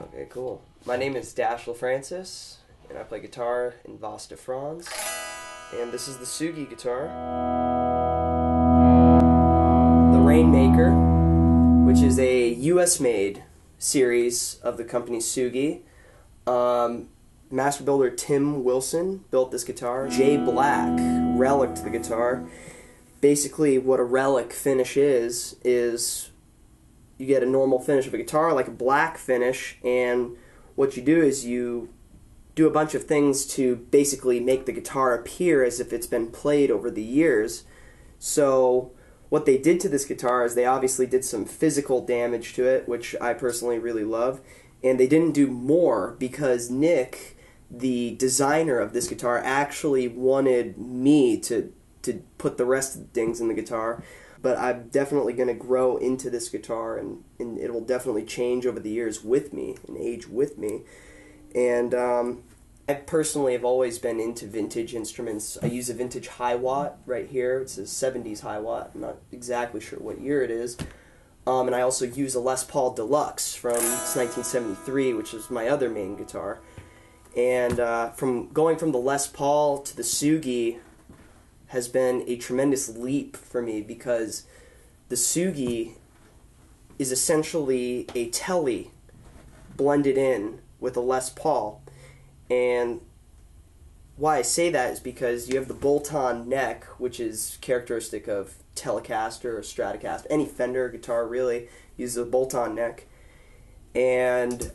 Okay, cool. My name is Dash LaFrancis, and I play guitar in Vos de France. And this is the Sugi guitar. The Rainmaker, which is a US-made series of the company Sugi. Master builder Tim Wilson built this guitar. Jay Black reliced the guitar. Basically, what a relic finish is you get a normal finish of a guitar, like a black finish, and what you do is you do a bunch of things to basically make the guitar appear as if it's been played over the years. So what they did to this guitar is they obviously did some physical damage to it, which I personally really love, and they didn't do more because Nick, the designer of this guitar, actually wanted me to put the rest of the things in the guitar. But I'm definitely going to grow into this guitar, and it will definitely change over the years with me and age with me. And I personally have always been into vintage instruments. I use a vintage Hi-Watt right here. It's a 70s Hi-Watt. I'm not exactly sure what year it is. And I also use a Les Paul Deluxe from 1973, which is my other main guitar. And from going from the Les Paul to the Sugi has been a tremendous leap for me, because the Sugi is essentially a Tele blended in with a Les Paul. And why I say that is because you have the bolt-on neck, which is characteristic of Telecaster or Stratocaster. Any Fender guitar really uses a bolt-on neck. And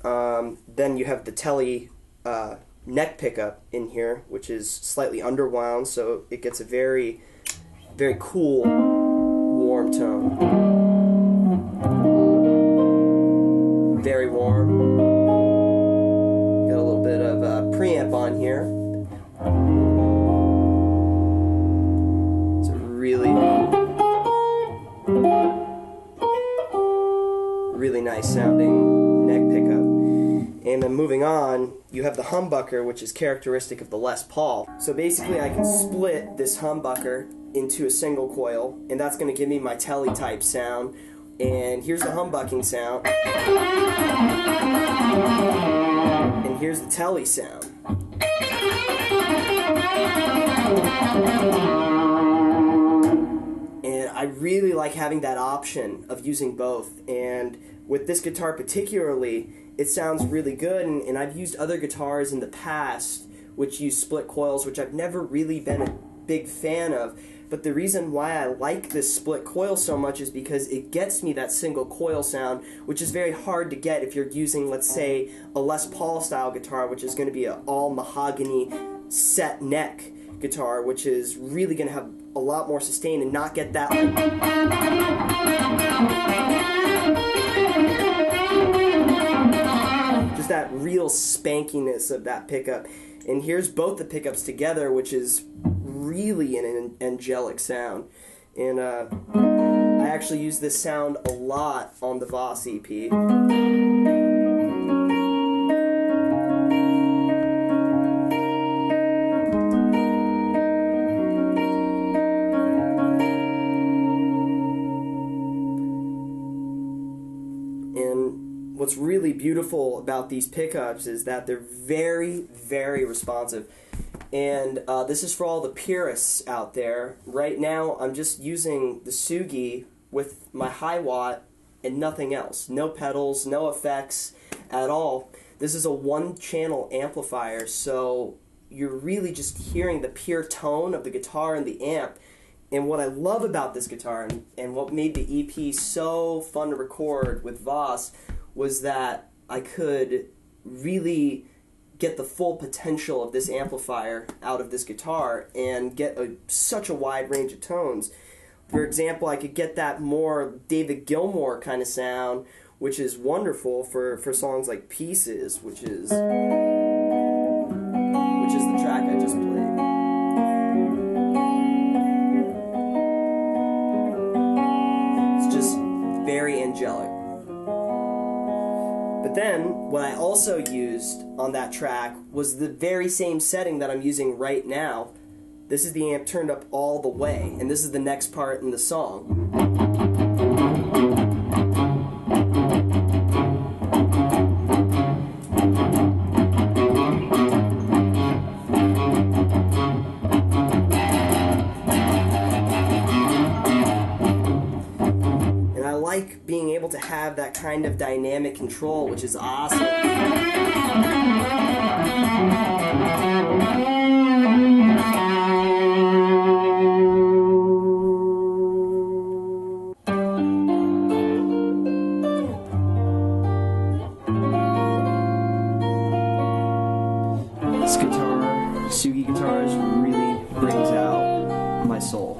then you have the Tele neck pickup in here, which is slightly underwound, so it gets a very, very cool, warm tone. Very warm. Got a little bit of preamp on here. It's a really nice sounding neck pickup. And then moving on, you have the humbucker, which is characteristic of the Les Paul. So basically I can split this humbucker into a single coil, and that's going to give me my Tele type sound. And here's the humbucking sound. And here's the Tele sound. And I really like having that option of using both. And with this guitar particularly, it sounds really good, and I've used other guitars in the past which use split coils, which I've never really been a big fan of. But the reason why I like this split coil so much is because it gets me that single coil sound, which is very hard to get if you're using, let's say, a Les Paul style guitar, which is going to be an all mahogany set neck guitar, which is really going to have a lot more sustain and not get that that real spankiness of that pickup. And here's both the pickups together, which is really an angelic sound. And I actually use this sound a lot on the Vos EP. What's really beautiful about these pickups is that they're very, very responsive. And this is for all the purists out there. Right now, I'm just using the Sugi with my Hi-Watt and nothing else. No pedals, no effects at all. This is a one-channel amplifier, so you're really just hearing the pure tone of the guitar and the amp. And what I love about this guitar, and what made the EP so fun to record with Vos, was that I could really get the full potential of this amplifier out of this guitar and get such a wide range of tones. For example, I could get that more David Gilmour kind of sound, which is wonderful for songs like Pieces, which is the track I just played. It's just very angelic. But then, what I also used on that track was the very same setting that I'm using right now. This is the amp turned up all the way, and this is the next part in the song. that kind of dynamic control, which is awesome. This guitar, Sugi guitars, really brings out my soul.